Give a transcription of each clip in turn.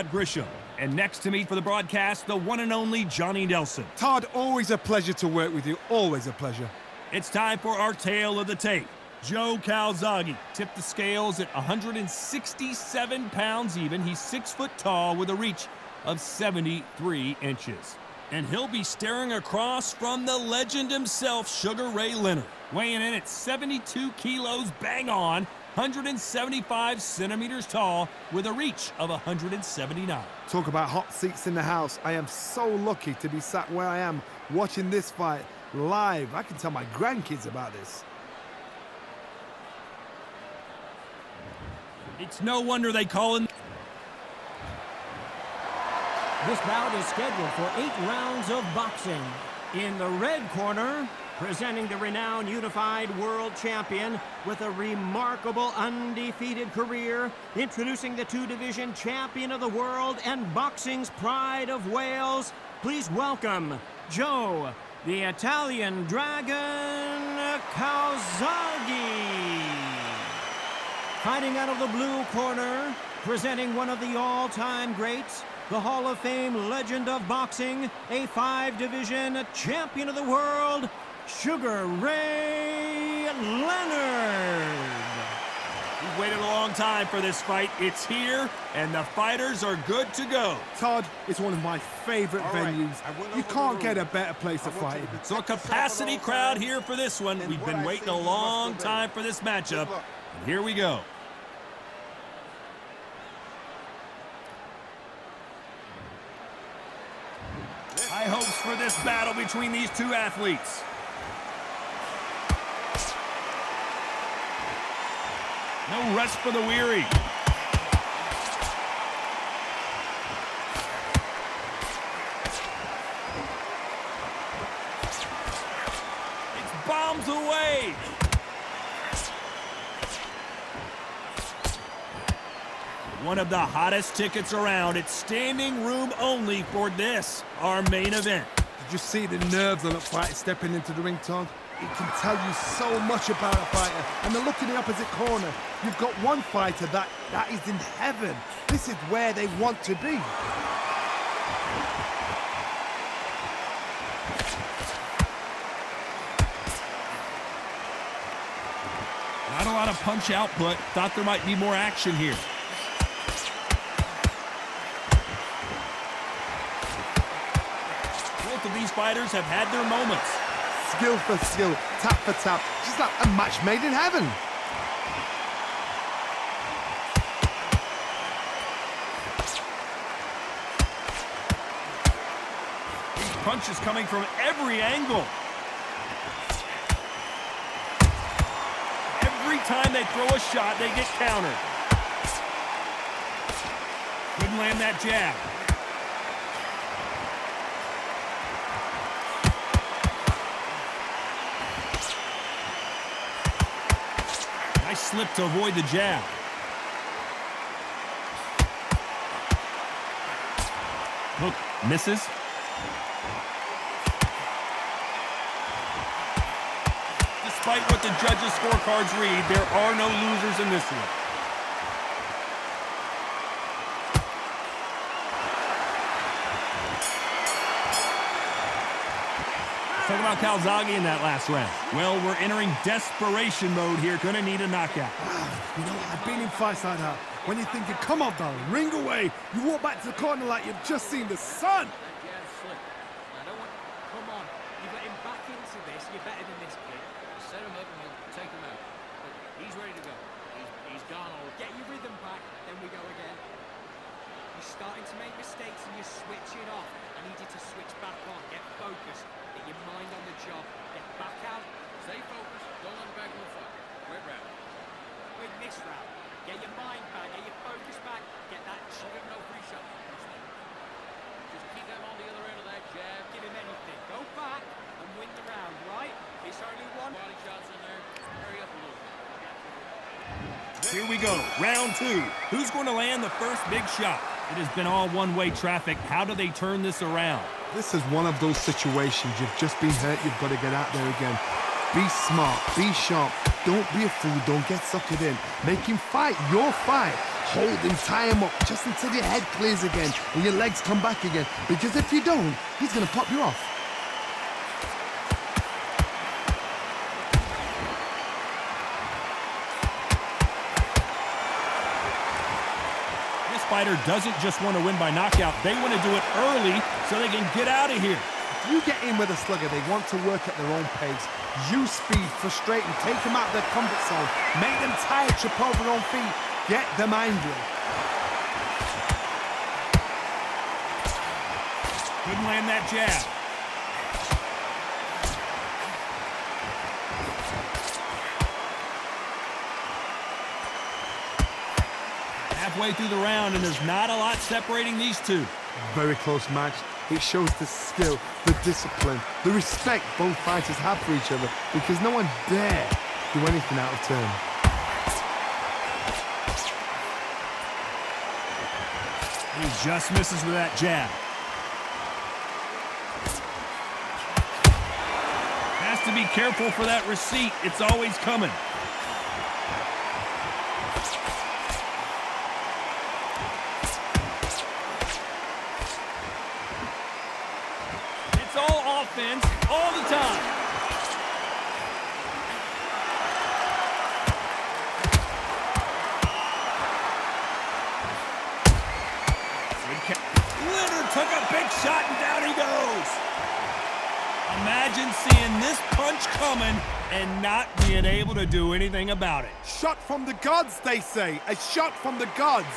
Grisham. And next to me for the broadcast, the one and only Johnny Nelson. Todd, always a pleasure to work with you. Always a pleasure. It's time for our tale of the tape. Joe Calzaghe tipped the scales at 167 pounds even. He's 6 foot tall with a reach of 73 inches. And he'll be staring across from the legend himself, Sugar Ray Leonard. Weighing in at 72 kilos, bang on, 175 centimeters tall with a reach of 179. Talk about hot seats in the house. I am so lucky to be sat where I am watching this fight live. I can tell my grandkids about this. It's no wonder they call him. This bout is scheduled for 8 rounds of boxing. In the red corner, presenting the renowned unified world champion with a remarkable undefeated career, introducing the 2-division champion of the world and boxing's pride of Wales, please welcome Joe, the Italian Dragon Calzaghe. Fighting out of the blue corner, presenting one of the all-time greats, the Hall of Fame legend of boxing, a 5-division champion of the world, Sugar Ray Leonard. We've waited a long time for this fight. It's here, and the fighters are good to go. Todd, it's one of my favorite venues. You can't get a better place to fight. So a capacity crowd here for this one. We've been waiting a long time for this matchup, and here we go. High hopes for this battle between these two athletes. No rest for the weary. It's bombs away. One of the hottest tickets around. It's standing room only for this, our main event. Did you see the nerves on a fighter stepping into the ring, Todd? It can tell you so much about a fighter. And then look in the opposite corner. You've got one fighter that is in heaven. This is where they want to be. Not a lot of punch output. Thought there might be more action here. Both of these fighters have had their moments. Skill for skill, tap for tap. Just like a match made in heaven. These punches coming from every angle. Every time they throw a shot, they get countered. Couldn't land that jab. Nice slip to avoid the jab. Hook misses. Despite what the judges' scorecards read, there are no losers in this one. Talk about Calzaghe in that last round. Well, we're entering desperation mode here. Gonna need a knockout. You know, I've been in fights like that. When you're thinking, come on, darling, ring away. You walk back to the corner like you've just seen the sun. Come on, you got him back into this. You're better than this kid. Set him up and we'll take him out. Look, he's ready to go. He's gone all. Get your rhythm back, then we go again. You're starting to make mistakes and you're switching off. I need you to switch back on. Get focused. Get your mind on the job. Get back out. Stay focused. Don't let him back on the fight. Great round. Win this round. Get your mind back. Get your focus back. Get that. Don't give him no free shot. Just keep them on the other end of that jab. Give him anything. Go back and win the round, right? It's only one. Body shots in there. Hurry up a little bit. Here we go, round 2. Who's going to land the first big shot? It has been all one-way traffic. How do they turn this around? This is one of those situations. You've just been hurt. You've got to get out there again. Be smart. Be sharp. Don't be a fool. Don't get suckered in. Make him fight your fight. Hold him, tie him up, just until your head clears again and your legs come back again. Because if you don't, he's going to pop you off. This fighter doesn't just want to win by knockout. They want to do it early so they can get out of here. If you get in with a slugger, they want to work at their own pace. Use speed, frustrate them, take them out of their comfort zone, make them tired, trip over their own feet, get them angry. Couldn't land that jab. Halfway through the round, and there's not a lot separating these two. Very close match. It shows the skill, the discipline, the respect both fighters have for each other, because no one dare do anything out of turn. He just misses with that jab. Has to be careful for that receipt. It's always coming. It's all offense all the time. Leonard took a big shot and down he goes. Imagine seeing this punch coming and not being able to do anything about it. Shot from the gods, they say. A shot from the gods.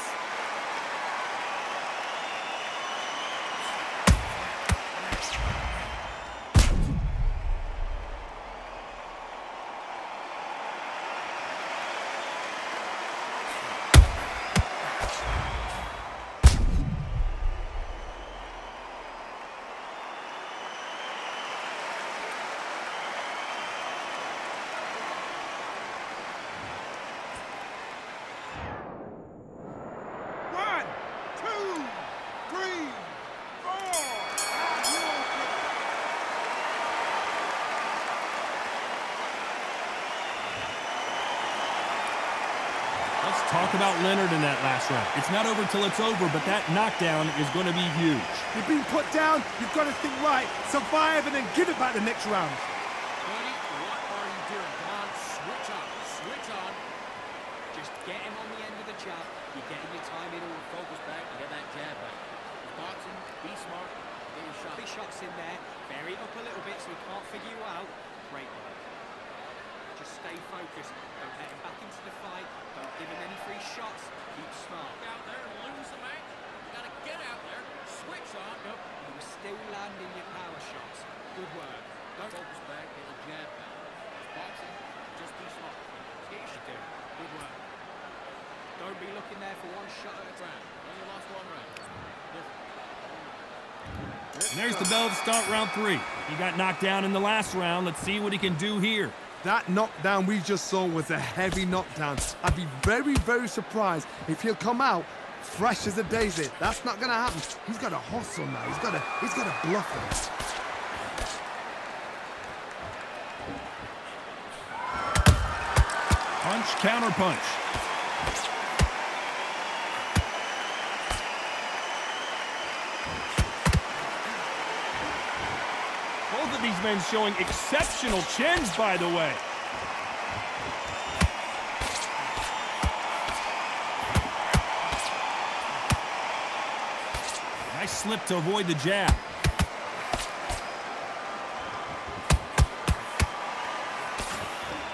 Let's talk about Leonard in that last round. It's not over till it's over, but that knockdown is going to be huge. You've been put down, you've got to think right, survive, and then give it back the next round. Buddy, what are you doing? Come on, switch on. Switch on. Just get him on the end of the jab. You're getting your time in or focus back and get that jab back. Boxing, be smart, get your shot. Big shots in there. Vary it up a little bit so he can't figure you out. Great work. Just stay focused. Don't let him back into the fight. Don't give him any free shots. Keep smart. Get out there and lose the match. You gotta get out there. Switch on. Nope. You were still landing your power shots. Good work. Don't focus back. Get the jab back. Boxing. Just be smart. Get your shit doing. Good work. Don't be looking there for one shot at a round. Only lost one round. And there's the bell to start round 3. He got knocked down in the last round. Let's see what he can do here. That knockdown we just saw was a heavy knockdown. I'd be very, very surprised if he'll come out fresh as a daisy. That's not going to happen. He's got to hustle now. He's got to bluff it. Punch, counter punch. Both of these men showing exceptional chins, by the way. Nice slip to avoid the jab.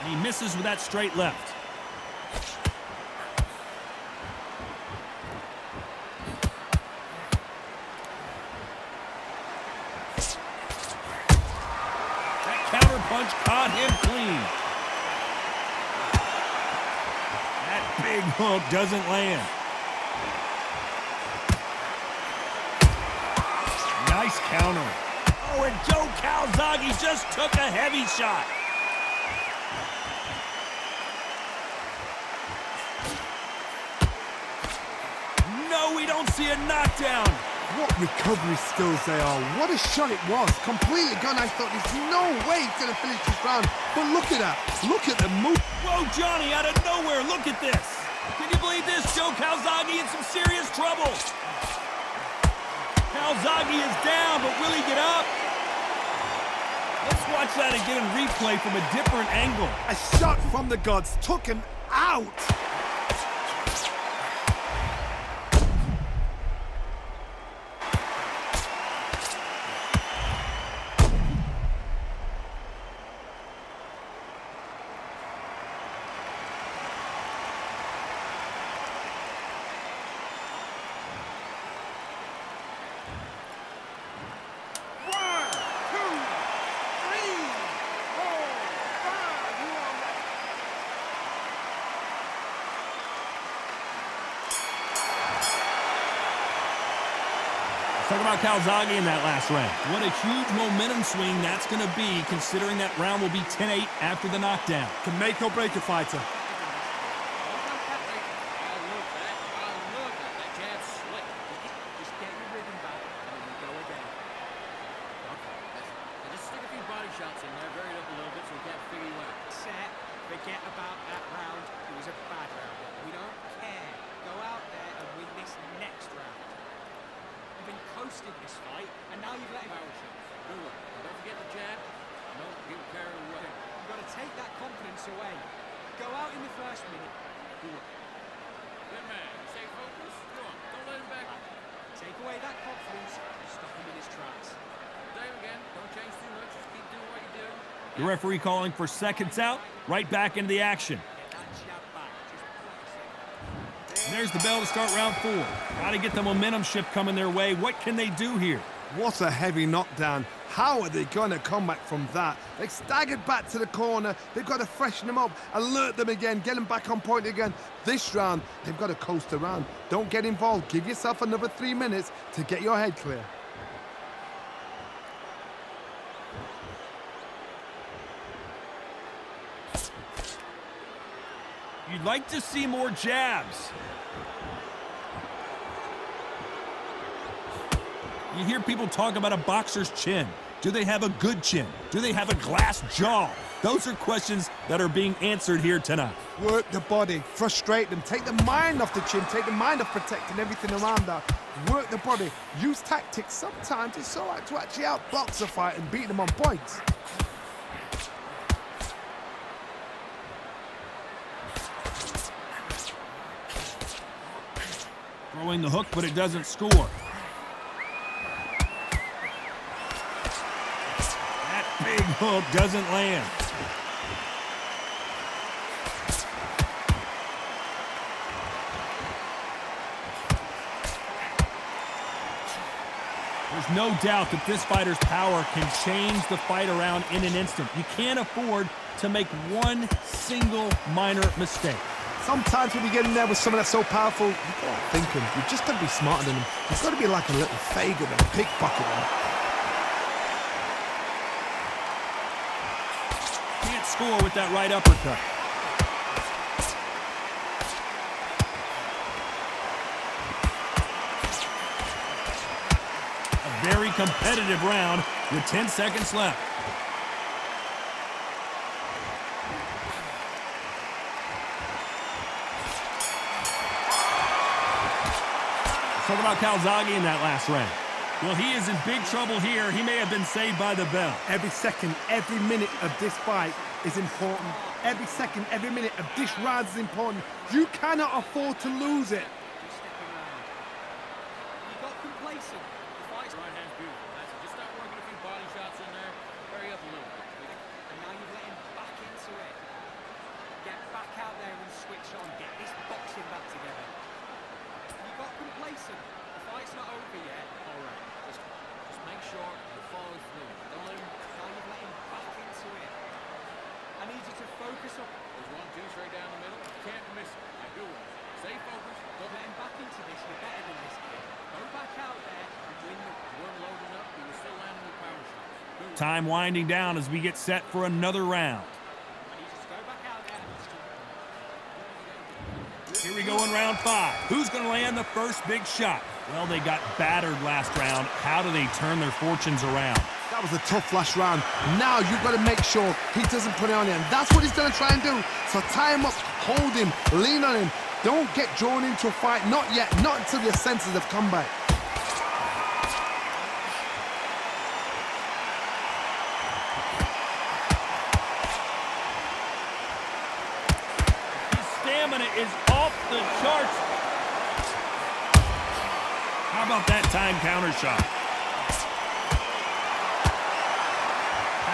And he misses with that straight left. Punch caught him clean. That big hook doesn't land. Nice counter. Oh, and Joe Calzaghe just took a heavy shot. No, we don't see a knockdown. What recovery skills they are. What a shot it was. Completely gone. I thought there's no way he's going to finish this round. But look at that. Look at the move. Whoa, Johnny, out of nowhere. Look at this. Can you believe this? Joe Calzaghe in some serious trouble. Calzaghe is down, but will he get up? Let's watch that again in replay from a different angle. A shot from the gods took him out. Talk about Calzaghe in that last round. What a huge momentum swing that's going to be, considering that round will be 10-8 after the knockdown. Can make or break a fighter. That jab's slick. Just get your rhythm back, and then we go again. Okay, just stick a few body shots in there, vary it up a little bit so we can't figure you out. Set. Forget about that round. It was a bad round. We don't care. Go out there and win this next round. You've been coasting this fight, and now you've let him Power shots. Good one. Don't forget the jab. Don't get carried away. You've got to take that confidence away. Go out in the first minute. Good one. Good man. Stay focused. Go on. Don't let him back. Take away that confidence. Stop him in his tracks. There again. Don't change too much. Just keep doing what you do. The referee calling for seconds out, right back into the action. Get that jab back. Just press it. There's the bell to start round 4. Got to get the momentum shift coming their way. What can they do here? What a heavy knockdown. How are they going to come back from that? They staggered back to the corner. They've got to freshen them up, alert them again, get them back on point again. This round, they've got to coast around. Don't get involved. Give yourself another 3 minutes to get your head clear. You'd like to see more jabs. You hear people talk about a boxer's chin. Do they have a good chin? Do they have a glass jaw? Those are questions that are being answered here tonight. Work the body, frustrate them, take the mind off the chin, take the mind off protecting everything around that. Work the body, use tactics. Sometimes it's all right to actually outbox a fight and beat them on points. Throwing the hook, but it doesn't score. Big hook doesn't land. There's no doubt that this fighter's power can change the fight around in an instant. You can't afford to make one single minor mistake. Sometimes when you get in there with someone that's so powerful, you've got to think him. You've just got to be smarter than him. You've got to be like a little Fagin and pickpocket him. Score with that right uppercut. A very competitive round with 10 seconds left. Talk about Calzaghe in that last round. Well, he is in big trouble here. He may have been saved by the bell. Every second, every minute of this fight is important. Every second, every minute of this round is important. You cannot afford to lose it. Just stepping around. You got complacent. The fight's Right hand's beautiful. That's it. Just start working a few body shots in there. Hurry up a little bit. and now you've let him back into it. Get back out there and switch on. Get this boxing back together. You got complacent. The fight's not over yet. All right. Just make sure you follow through. Don't let him. Now you've let him back into it. I need you to focus on. There's 1, 2 straight down the middle. You can't miss it. Now do it. Stay focused. Don't let him back into this. You're better than this kid. Go back out there and win the. You weren't loading up. You were still landing with power shots. Do it. Time winding down as we get set for another round. I need you to go back out there and just. Here we go in round 5. Who's going to land the first big shot? Well, they got battered last round. How do they turn their fortunes around? That was a tough last round. Now you've got to make sure he doesn't put it on you. And that's what he's going to try and do. So tie him up, hold him, lean on him, Don't get drawn into a fight, not yet, not until your senses have come back. His stamina is off the charts. How about that time counter shot?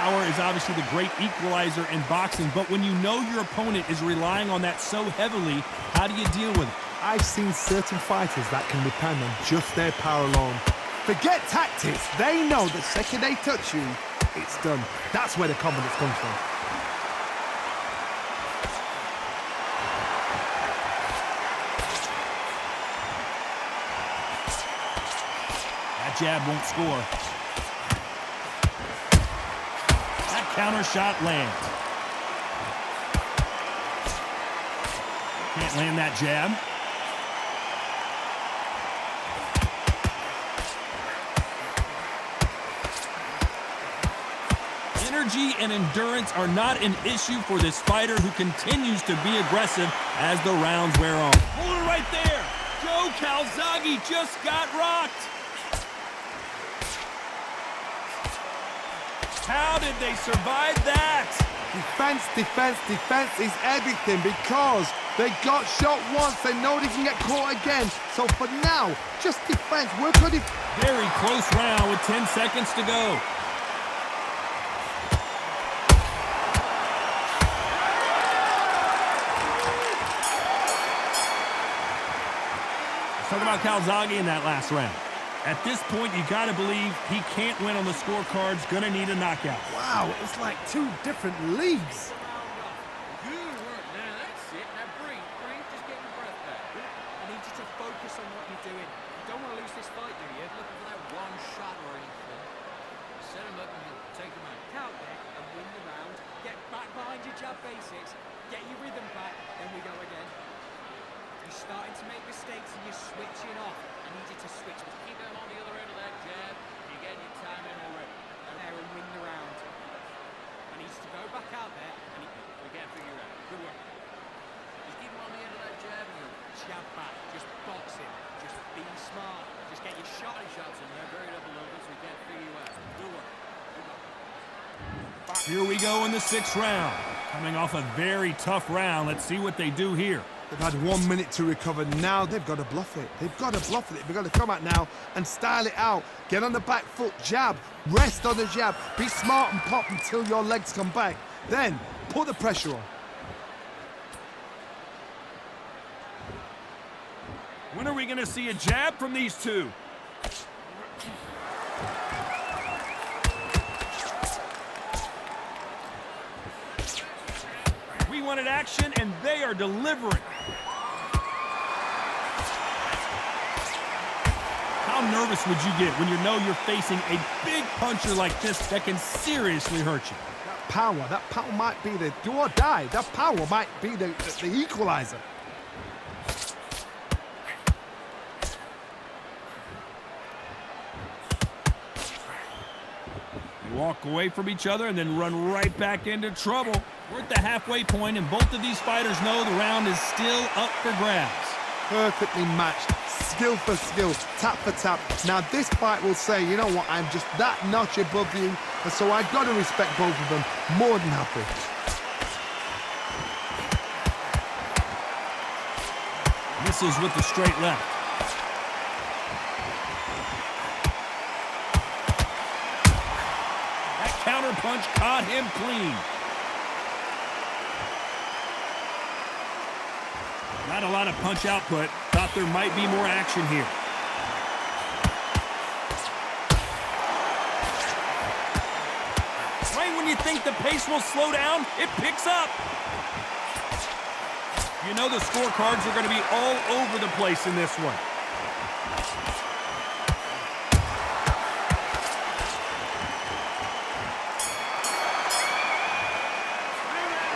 Power is obviously the great equalizer in boxing, but when you know your opponent is relying on that so heavily, how do you deal with it? I've seen certain fighters that can depend on just their power alone. Forget tactics. They know the second they touch you, it's done. That's where the confidence comes from. That jab won't score. That counter shot lands. Can't land that jab. Energy and endurance are not an issue for this fighter who continues to be aggressive as the rounds wear on. Hold it right there. Joe Calzaghe just got rocked. How did they survive that? Defense, defense, defense is everything because they got shot once. They know they can get caught again. So for now, just defense. Work on it. Very close round with 10 seconds to go. Let's talk about Calzaghe in that last round. At this point, you got to believe he can't win on the scorecards. Going to need a knockout. Wow, it's like two different leagues. Good work. Now that's it. Now breathe. Just get your breath back. I need you to focus on what you're doing. You don't want to lose this fight, do you? Looking for that one shot or anything. Set him up and take him out. Count there and win the round. Get back behind your jab basics. Get your rhythm back. Then we go again. You're starting to make mistakes and you're switching off. I need you to switch. Keep him on the other end of that jab. You're getting your time in already. There and win the round. I need you to go back out there and we can't figure it out. Good work. Just keep him on the end of that jab and you'll jab back. Just box him. Just be smart. Just get your shots in there. Varied up a little bit so we can't figure you out. Good work. Good work. Here we go in the 6th round. Coming off a very tough round. Let's see what they do here. They've had 1 minute to recover. Now they've got to bluff it. They've got to bluff it. They've got to come out now and style it out. Get on the back foot, jab, rest on the jab. Be smart and pop until your legs come back. Then put the pressure on. When are we going to see a jab from these two? We wanted action, and they are delivering. How nervous would you get when you know you're facing a big puncher like this that can seriously hurt you? That power might be the do or die. That power might be the equalizer. They walk away from each other and then run right back into trouble. We're at the halfway point, and both of these fighters know the round is still up for grabs. Perfectly matched, skill for skill, tap for tap. Now this fight will say, you know what, I'm just that notch above you, and so I've got to respect both of them more than happy. Misses with the straight left. That counter punch caught him clean. Not a lot of punch output. Thought there might be more action here. Right when you think the pace will slow down, it picks up. You know the scorecards are going to be all over the place in this one.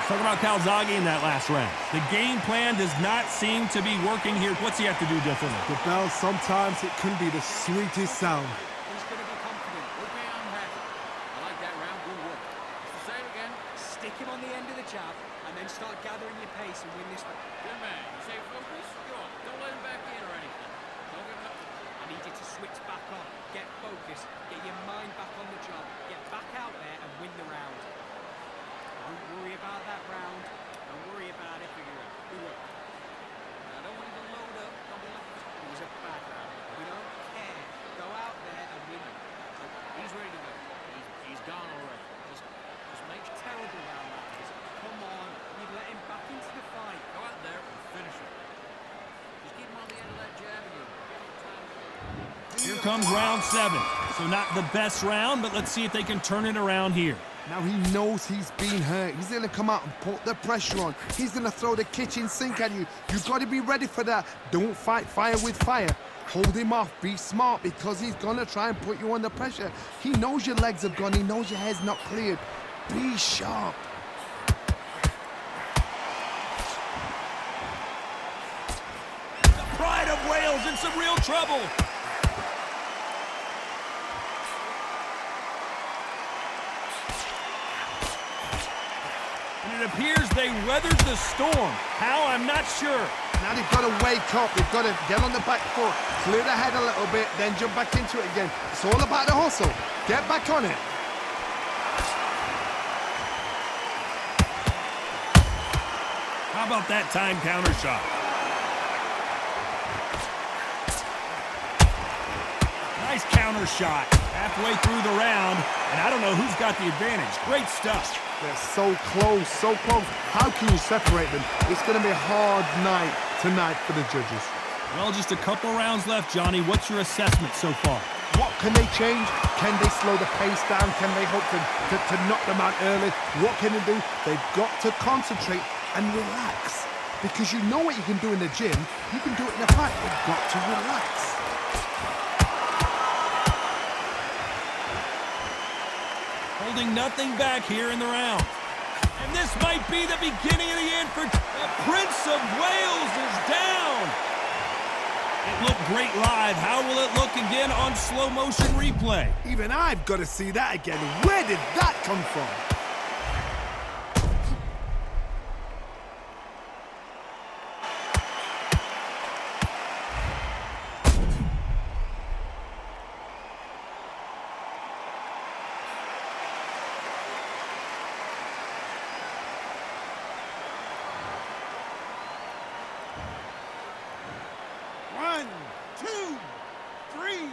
Let's talk about Calzaghe in that last round. The game plan does not seem to be working here. What's he have to do differently? The bell, sometimes it can be the sweetest sound. He's going to be confident. Okay, I'm happy. I like that round. Good work. Just to say it again. Stick him on the end of the jab and then start gathering your pace. this and win this one. Good man. You say focus? Go on. Don't let him back in or anything. Don't give him up. I need you to switch back on. Get focused. Get your mind back on the job. Get back out there and win the round. Don't worry about that round. Don't worry about it. Figure it out. We will. I don't want you to load up. Don't be looking. It was a bad round. We don't care. Go out there and win it. He's ready to go. He's gone already. Just make Terrible round that is. Come on. You've let him back into the fight. go out there and finish him. Just keep him on the end of that jab and you'll give him time. Here comes round 7. So not the best round, but let's see if they can turn it around here. Now he knows he's been hurt. He's gonna come out and put the pressure on. He's gonna throw the kitchen sink at you. You've got to be ready for that. Don't fight fire with fire. Hold him off. Be smart because he's gonna try and put you under pressure. He knows your legs have gone. He knows your head's not cleared. Be sharp. The pride of Wales in some real trouble. And it appears they weathered the storm. How? I'm not sure. Now they've got to wake up. They've got to get on the back foot, clear the head a little bit, then jump back into it again. It's all about the hustle. Get back on it. How about that time counter shot? Nice counter shot. Halfway through the round, and I don't know who's got the advantage. Great stuff. They're so close, so close. How can you separate them? It's going to be a hard night tonight for the judges. Well, just a couple rounds left, Johnny. What's your assessment so far? What can they change? Can they slow the pace down? Can they hope to knock them out early? What can they do? They've got to concentrate and relax. Because you know what you can do in the gym, you can do it in a fight. You've got to relax. Holding nothing back here in the round. And this might be the beginning of the end for the Prince of Wales is down. It looked great live. How will it look again on slow motion replay? Even I've got to see that again. Where did that come from? One, two, three,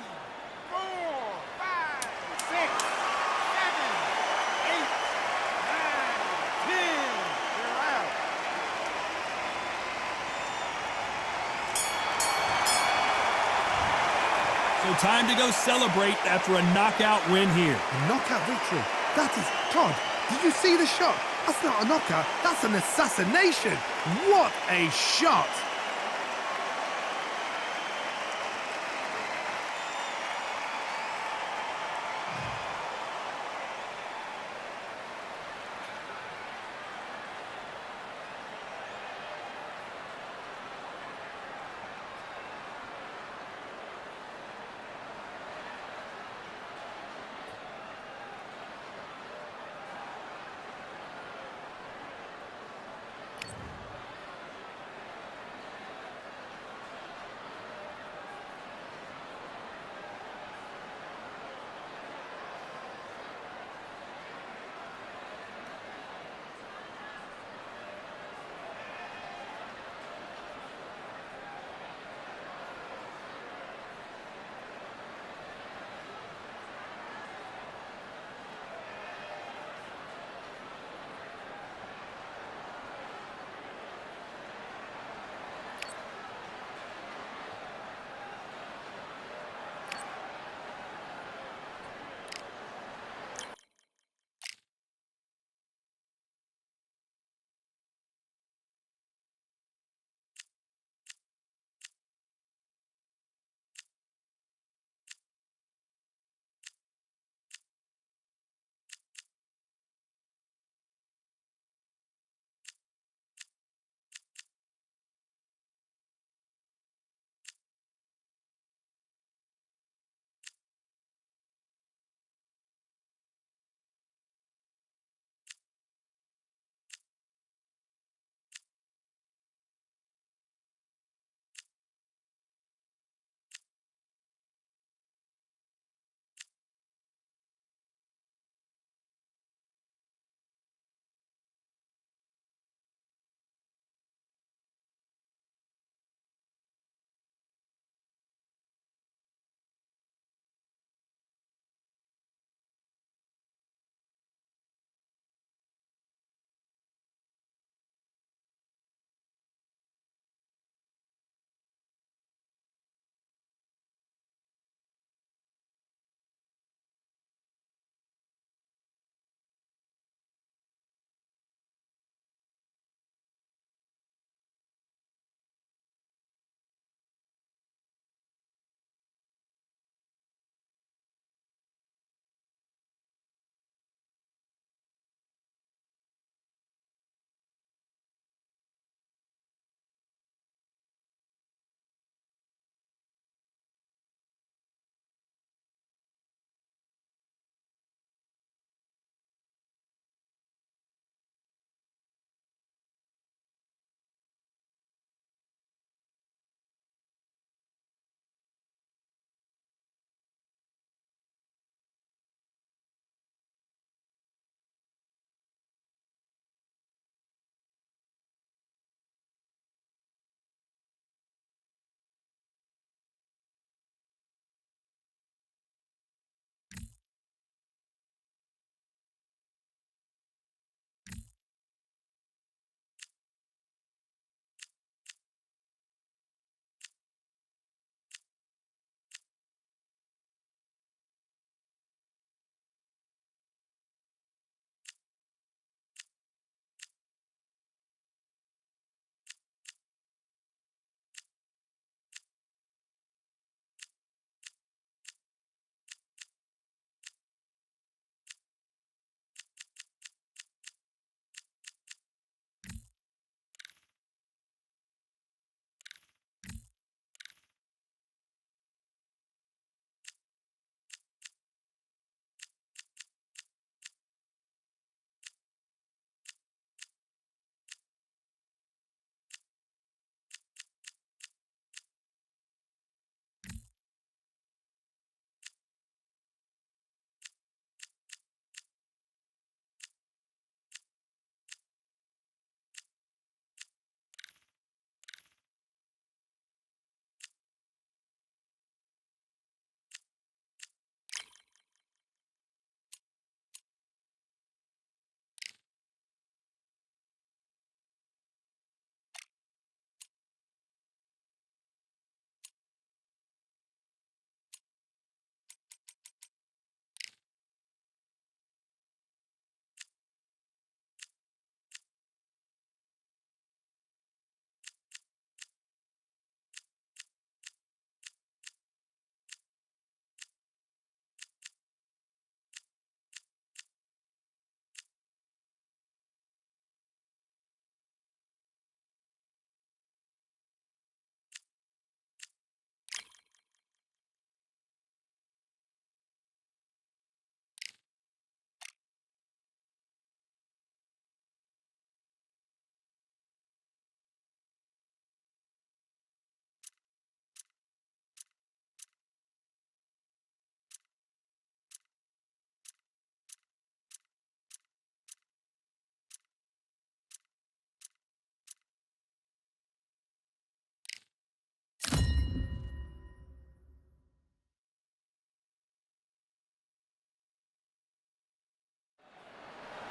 four, five, six, seven, eight, nine, 10. You're out. So time to go celebrate after a knockout win here. A knockout victory. That is, Todd, did you see the shot? That's not a knockout. That's an assassination. What a shot.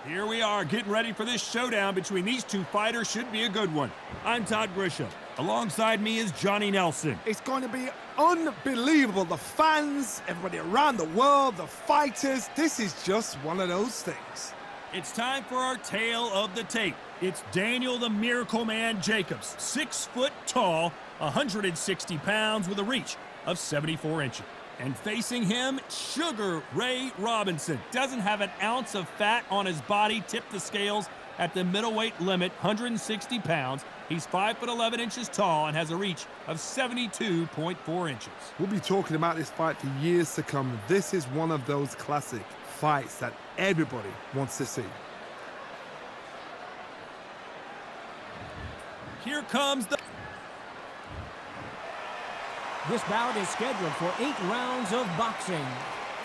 Here we are, getting ready for this showdown between these two fighters. Should be a good one. I'm Todd Grisham. Alongside me is Johnny Nelson. It's going to be unbelievable. The fans, everybody around the world, the fighters. This is just one of those things. It's time for our tale of the tape. It's Daniel the Miracle Man Jacobs, 6 foot tall, 160 pounds with a reach of 74 inches. And facing him, Sugar Ray Robinson. Doesn't have an ounce of fat on his body, tipped the scales at the middleweight limit, 160 pounds. He's 5'11" tall and has a reach of 72.4 inches. We'll be talking about this fight for years to come. This is one of those classic fights that everybody wants to see. Here comes the... This bout is scheduled for 8 rounds of boxing.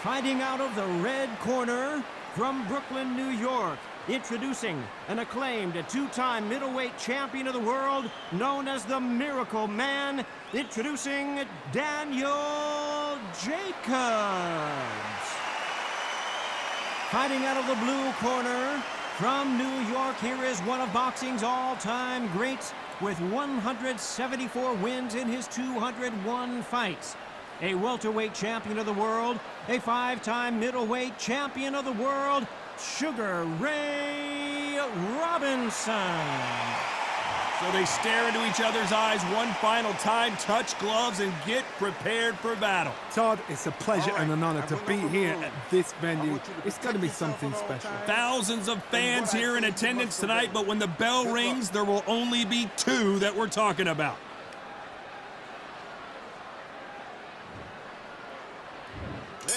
Fighting out of the red corner from Brooklyn, New York, introducing an acclaimed 2-time middleweight champion of the world known as the Miracle Man, introducing Daniel Jacobs. Fighting out of the blue corner from New York, here is one of boxing's all-time greats with 174 wins in his 201 fights. A welterweight champion of the world, a 5-time middleweight champion of the world, Sugar Ray Robinson. So they stare into each other's eyes one final time, touch gloves, and get prepared for battle. Todd, it's a pleasure and an honor to be here at this venue. It's going to be something special. Thousands of fans here in attendance tonight, but when the bell rings, there will only be 2 that we're talking about.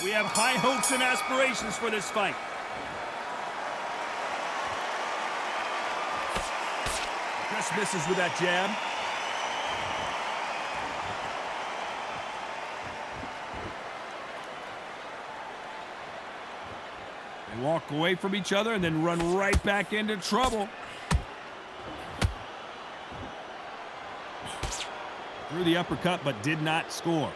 We have high hopes and aspirations for this fight. Just misses with that jab. They walk away from each other and then run right back into trouble. Threw the uppercut but did not score.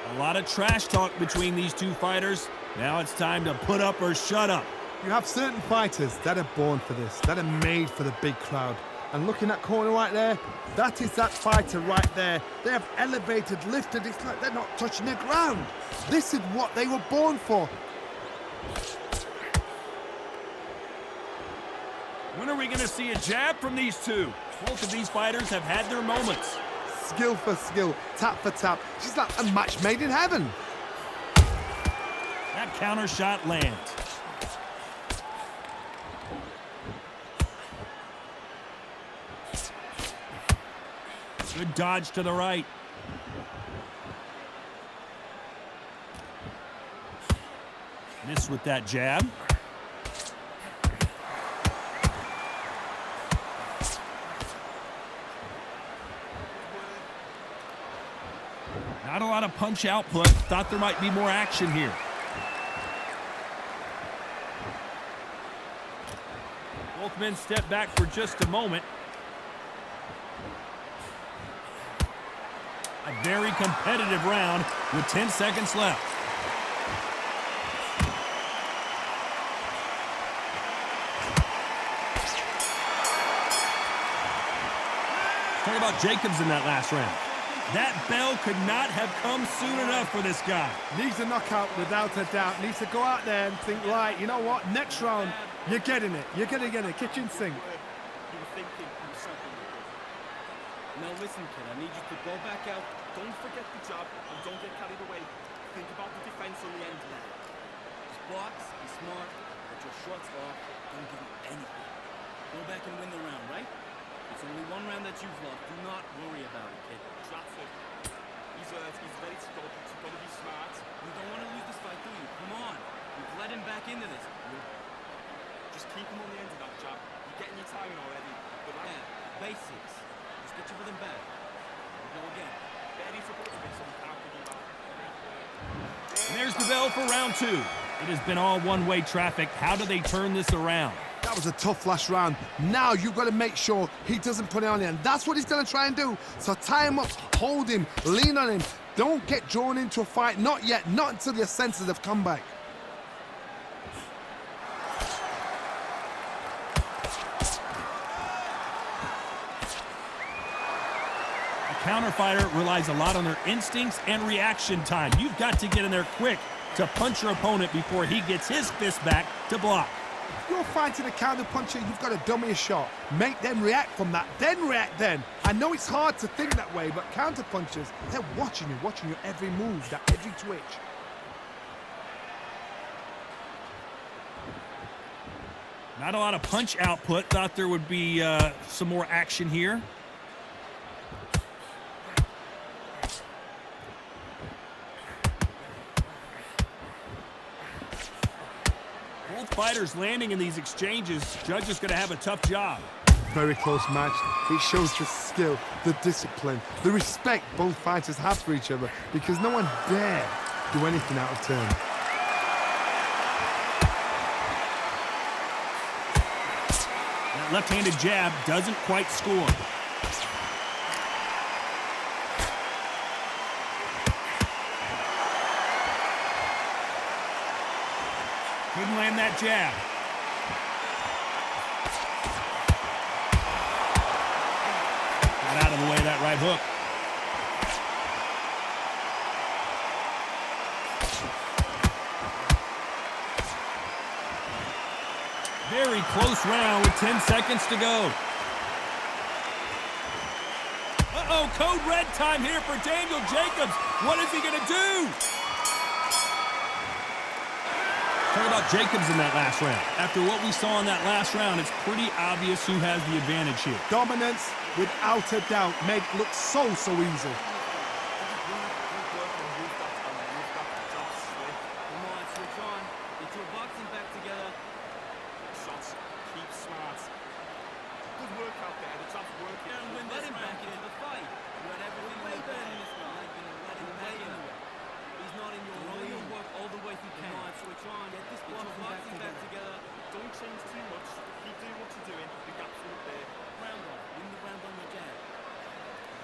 A lot of trash talk between these two fighters. Now it's time to put up or shut up. You have certain fighters that are born for this, that are made for the big crowd. And looking at corner right there, that is that fighter right there. They have elevated, lifted, it's like they're not touching the ground. This is what they were born for. When are we going to see a jab from these two? Both of these fighters have had their moments. Skill for skill, tap for tap. She's like a match made in heaven. That counter shot lands. Good dodge to the right. Miss with that jab. Not a lot of punch output. Thought there might be more action here. Both men step back for just a moment. A very competitive round with 10 seconds left. Talk about Jacobs in that last round. That bell could not have come soon enough for this guy. Needs a knockout without a doubt. Needs to go out there and think, right, you know what? Next round, you're getting it. You're going to get it. Kitchen sink. You were thinking you something. Now listen, kid, I need you to go back out. Don't forget the job and don't get carried away. Think about the defense on the end there. Just box, be smart, get your shots off, don't give him anything. Go back and win the round, right? It's only one round that you've lost. Do not worry about it, kid. That's it. He's ready to go. He's going to be smart. You don't want to lose this fight, do you? Come on. You've led him back into this. Just keep him on the end of that jab. You're getting your timing already. But Yeah, basics. Just get your rhythm back. Go again. Ready to put it in so we can't give you back. And there's the bell for round 2. It has been all one-way traffic. How do they turn this around? That That was a tough last round. Now you've got to make sure he doesn't put it on you, and that's what he's going to try and do. So tie him up, hold him, lean on him. Don't get drawn into a fight. Not yet. Not until your senses have come back. A counter fighter relies a lot on their instincts and reaction time. You've got to get in there quick to punch your opponent before he gets his fist back to block. If you're fighting a counter puncher, you've got to dummy a shot. Make them react from that, then react then. I know it's hard to think that way, but counter punchers, they're watching your every move, that every twitch. Not a lot of punch output. Thought there would be some more action here. Both fighters landing in these exchanges. Judge is going to have a tough job. Very close match. It shows the skill, the discipline, the respect both fighters have for each other, because no one dare do anything out of turn. That left-handed jab doesn't quite score. Couldn't land that jab. Got out of the way of that right hook. Very close round with 10 seconds to go. Uh-oh, code red time here for Daniel Jacobs. What is he going to do? Talk about Jacobs in that last round. After what we saw in that last round, it's pretty obvious who has the advantage here. Dominance, without a doubt, made look so easy. Come on, switch on. Get your boxing back together. Shots, keep smart. Good work out there. The job's working. Let him back into the fight. You had everything way better in this round. Let him back into it. He's not in your role. You'll work all the way through. Come on, switch on. Get this boxing back together. Don't change too much. Keep doing what you're doing. The gap's right there. Round on. Win the round on your jab.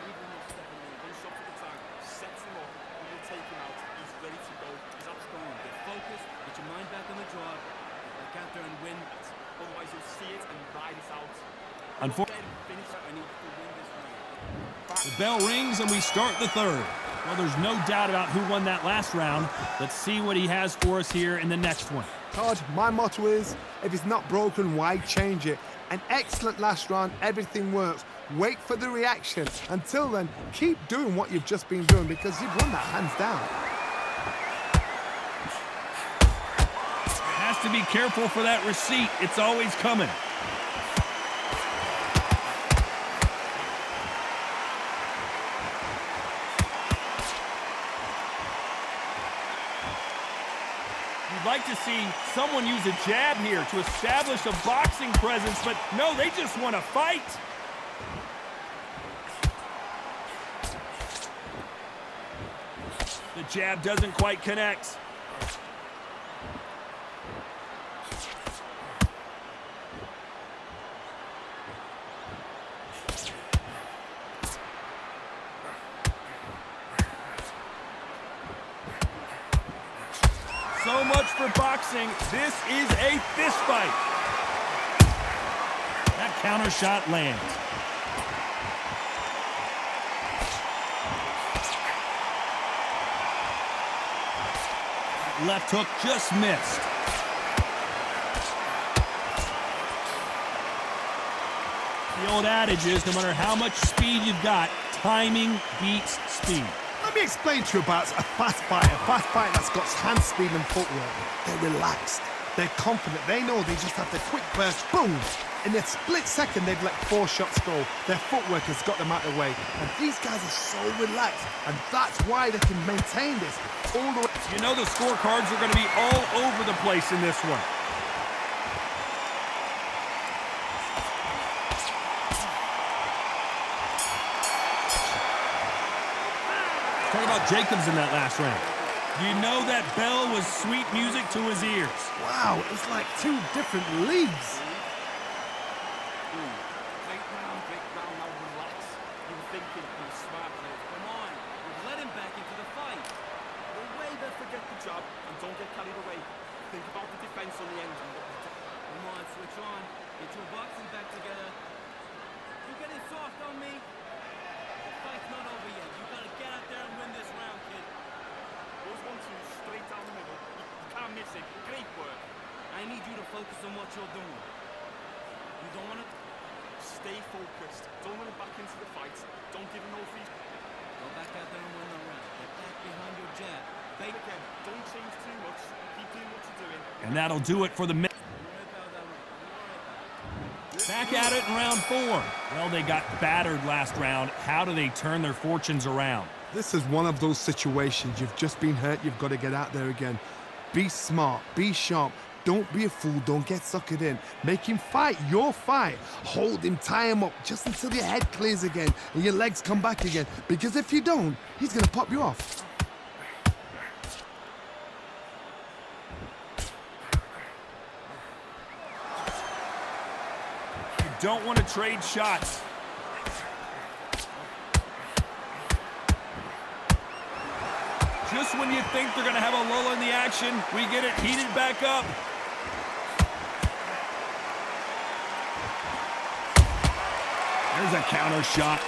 Move when you're stepping in. One shot at a time. Sets him up. And you'll take him out. He's ready to go. He's up strong. Get focused. Get your mind back on the draw. Get back out there and win. Otherwise, you'll see it and ride it out. Unfortunately, Finish it. I need to win this round. the bell rings and we start the third. Well, there's no doubt about who won that last round. Let's see what he has for us here in the next one. Todd, my motto is, if it's not broken, why change it? An excellent last round, everything works. Wait for the reaction. Until then, keep doing what you've just been doing, because you've won that hands down. Has to be careful for that receipt. It's always coming. You'd like to see someone use a jab here to establish a boxing presence, but no, they just want to fight. The jab doesn't quite connect. So much for boxing. This is a fist fight. That counter shot lands. Left hook just missed. The old adage is, no matter how much speed you've got, timing beats speed. Let me explain to you about a fast fighter. A fast fighter that's got hand speed and footwork. They're relaxed. They're confident. They know they just have the quick burst, boom. In a split second, they've let 4 shots go. Their footwork has got them out of the way. And these guys are so relaxed. And that's why they can maintain this all the way. You know the scorecards are going to be all over the place in this one. Talk about Jacobs in that last round. You know that bell was sweet music to his ears. Wow, it's like 2 different leagues. smart players. Come on. We've let him back into the fight. The way they forget the job and don't get carried away. Think about the defense on the end and what you do. Come on, switch on. Get your boxing back together. You're getting soft on me. The fight's not over yet. You gotta get out there and win this round, kid. Those 1-2s straight down the middle. You can't miss it. Great work. I need you to focus on what you're doing. You don't want to... Stay focused. Don't run back into the fight. Don't give him no free. Go back out there and win the round. Get back behind your jab. Fake again. Don't change too much. Keep doing what you're doing. And that'll do it for the men. Don't worry about that one. Don't worry about it. Back at it in round 4. Well, they got battered last round. How do they turn their fortunes around? This is one of those situations. You've just been hurt. You've got to get out there again. Be smart. Be sharp. Don't be a fool. Don't get suckered in. Make him fight your fight. Hold him, tie him up just until your head clears again and your legs come back again. Because if you don't, he's going to pop you off. You don't want to trade shots. Just when you think they're going to have a lull in the action, we get it heated back up. There's a counter shot.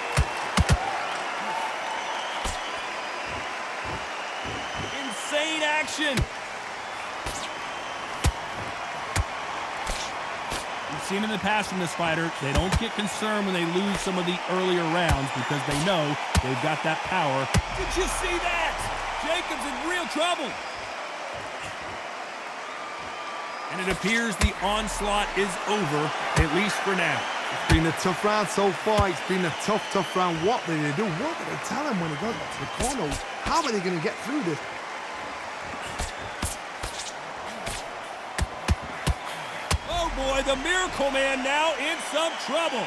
Insane action. We've seen in the past from this fighter, they don't get concerned when they lose some of the earlier rounds because they know they've got that power. Did you see that? Jacobs in real trouble. And it appears the onslaught is over, at least for now. It's been a tough round so far. It's been a tough round. What did they do? What did they tell him when he goes back to the corners? How are they going to get through this? Oh boy, the Miracle Man now in some trouble.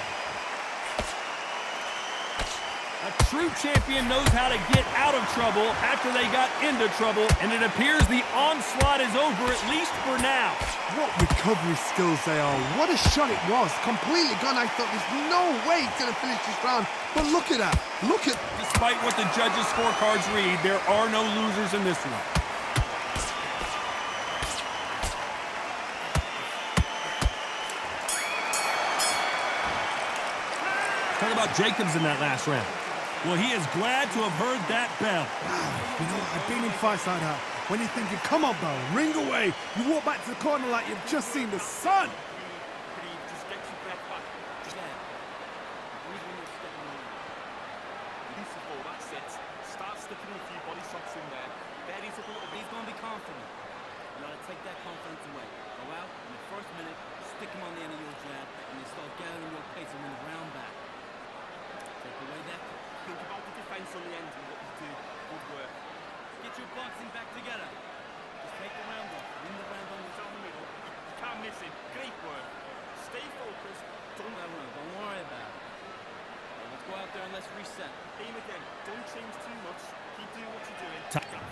A true champion knows how to get out of trouble after they got into trouble, and it appears the onslaught is over, at least for now. What recovery skills they are. What a shot it was. Completely gone. I thought there's no way he's going to finish this round. But look at that. Look at... Despite what the judges' scorecards read, there are no losers in this one. Talk about Jacobs in that last round. Well, he is glad to have heard that bell. You know, I've been in fights like that. When you're thinking, come on, bell, ring away. You walk back to the corner like you've just seen the sun. Just get your breath back. Just breathe when you're stepping on. Beautiful, that's it. Start sticking a few body shots in there. There he's up a little bit. He's going to be confident. You got to take that confidence away. Go out in the first minute, stick him on the end of your jab, and then start gathering your pace and win the round back. Take away that. Think about the defense on the end and what you do. Good work. Get your boxing back together. Just take the round off. Win the round on your Down the middle. You can't miss it. Great work. Stay focused. Don't worry about it. Okay, let's go out there and let's reset. Aim again. Don't change too much. Keep doing what you're doing. Time.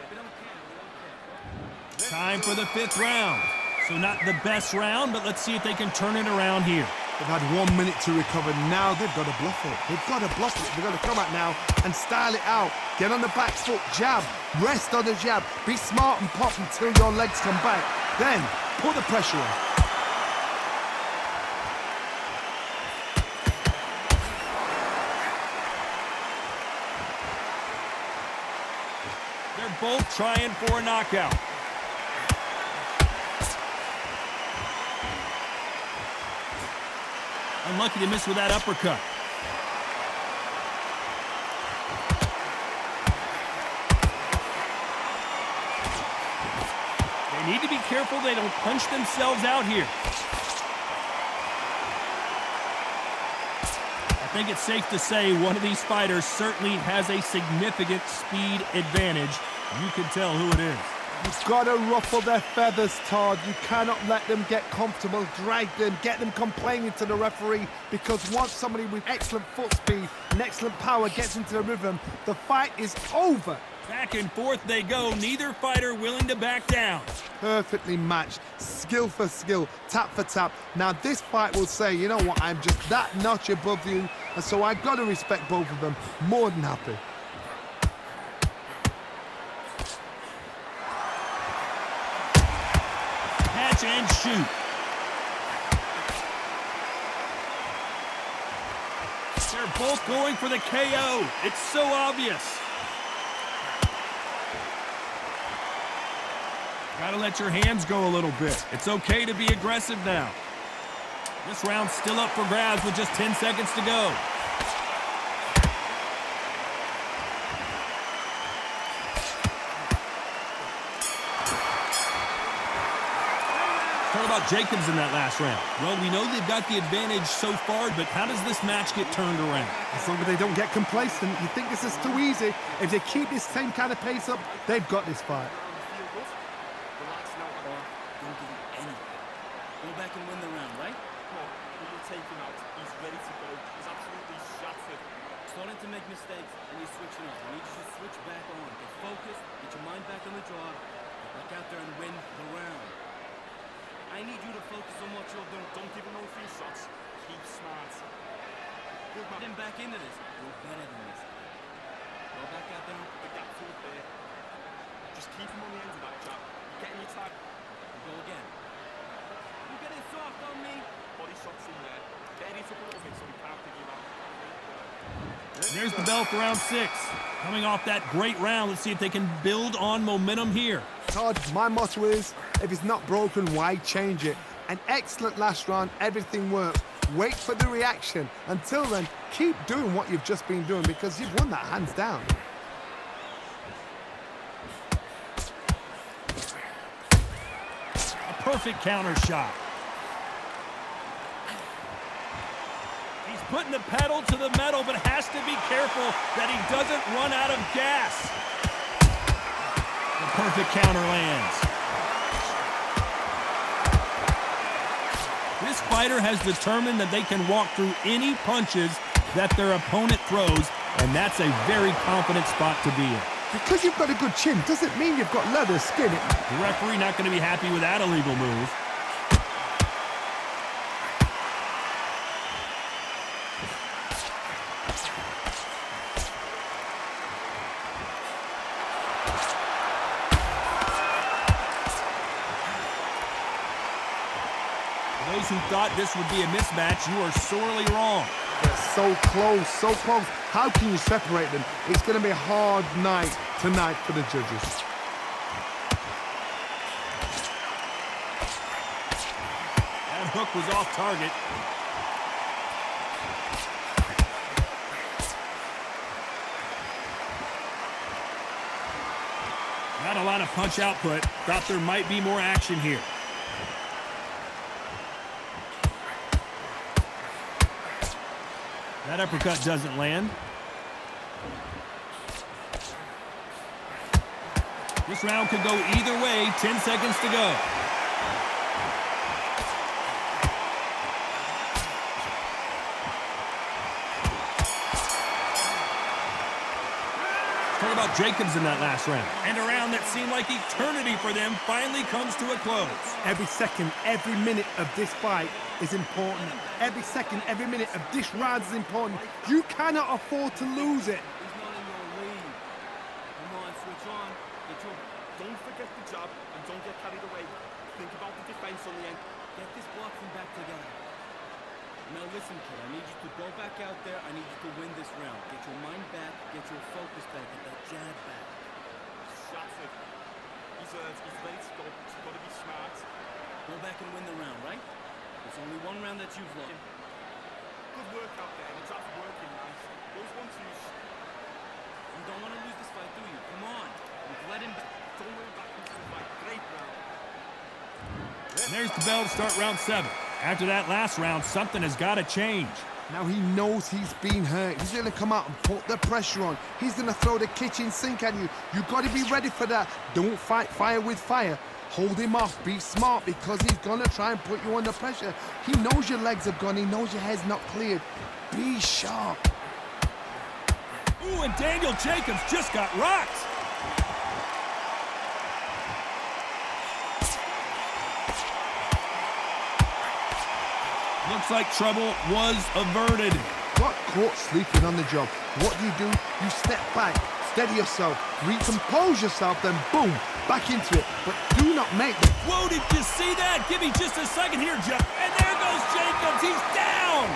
We don't care. We don't care. Time for the 5th round. So not the best round, but let's see if they can turn it around here. They've had 1 minute to recover. Now they've got to bluff it. They've got to bluff it. They've got to come out now and style it out. Get on the back foot, jab, rest on the jab. Be smart and pop until your legs come back. Then put the pressure on. They're both trying for a knockout. Unlucky to miss with that uppercut. They need to be careful they don't punch themselves out here. I think it's safe to say one of these fighters certainly has a significant speed advantage. You can tell who it is. You've got to ruffle their feathers, Todd. You cannot let them get comfortable, drag them, get them complaining to the referee, because once somebody with excellent foot speed and excellent power gets into the rhythm, the fight is over. Back and forth they go, neither fighter willing to back down. Perfectly matched, skill for skill, tap for tap. Now this fight will say, you know what, I'm just that notch above you. And so I got to respect both of them. More than happy. Catch and shoot. They're both going for the KO. It's so obvious. Gotta let your hands go a little bit. It's okay to be aggressive now. This round's still up for grabs with just 10 seconds to go. What about Jacobs in that last round? Well, we know they've got the advantage so far, but how does this match get turned around? As long as they don't get complacent, you think this is too easy. If they keep this same kind of pace up, they've got this fight. Feel good? Relax now, don't give him anything. Go back and win the round, right? No, we will take him out. He's ready to go. He's absolutely shattered. Starting to make mistakes and you're switching up. I need you to switch back on. Get focused, get your mind back on the draw, get back out there and win the round. I need you to focus on what you're doing. Don't give him no free shots. Keep smart. Good man. Get him back into this. You're better than this. Go back out there. The gap's up there. Just keep him on the end of that jab. You're getting your tag. Go again. You're getting soft on me. Body shots in there. Bury it up a little bit so we can't pick him out. And there's the bell for round 6. Coming off that great round, let's see if they can build on momentum here. Todd, my motto is, if it's not broken, why change it? An excellent last round, everything worked. Wait for the reaction. Until then, keep doing what you've just been doing because you've won that hands down. A perfect counter shot. He's putting the pedal to the metal, but has to be careful that he doesn't run out of gas. The perfect counter lands. This fighter has determined that they can walk through any punches that their opponent throws, and that's a very confident spot to be in. Because you've got a good chin doesn't mean you've got leather skin. The referee not going to be happy with that illegal move. Those who thought this would be a mismatch, you are sorely wrong. They're so close, so close. How can you separate them? It's going to be a hard night tonight for the judges. That hook was off target. Not a lot of punch output. Thought there might be more action here. That uppercut doesn't land. This round could go either way. 10 seconds to go. Talk about Jacobs in that last round. And a round that seemed like eternity for them finally comes to a close. Every second, every minute of this fight is important. Every second, every minute of this round is important. You cannot afford to lose it. He's not in your league. Come on, switch on. Get your... Don't forget the jab and don't get carried away. Think about the defense on the end. Get this boxing back together. Now listen, kid, I need you to go back out there. I need you to win this round. Get your mind back, get your focus back, get that jab back. Shattered. He's ready to go. He's got to be smart. Go back and win the round, right? There's only one round that you've lost. Good work out there. The jab's working nice. Those 1-2s. You don't want to lose this fight, do you? Come on. You've let him... Don't worry back into the fight. Great round. And there's the bell to start round 7. After that last round, something has got to change. Now he knows he's been hurt. He's going to come out and put the pressure on. He's going to throw the kitchen sink at you. You've got to be ready for that. Don't fight fire with fire. Hold him off. Be smart because he's going to try and put you under pressure. He knows your legs have gone. He knows your head's not cleared. Be sharp. Ooh, and Daniel Jacobs just got rocked. Looks like trouble was averted. Got caught sleeping on the job. What do? You step back, steady yourself, recompose yourself, then boom, back into it. But do not make the... Whoa, did you see that? Give me just a second here, Joe. And there goes Jacobs. He's down.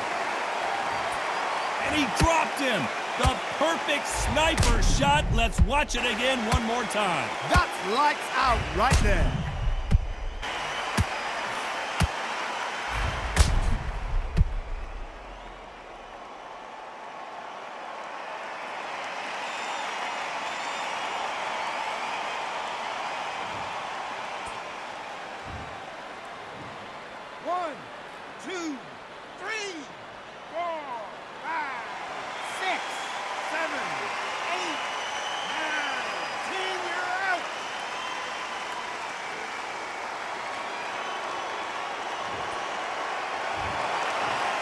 And he dropped him. The perfect sniper shot. Let's watch it again one more time. That's lights out right there. One, two, three, 4, 5, 6, 7, 8, 9, 10. You're out.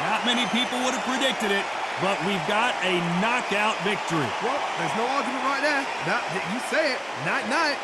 Not many people would have predicted it, but we've got a knockout victory. Well, there's no argument right there. That you say it. Night, night.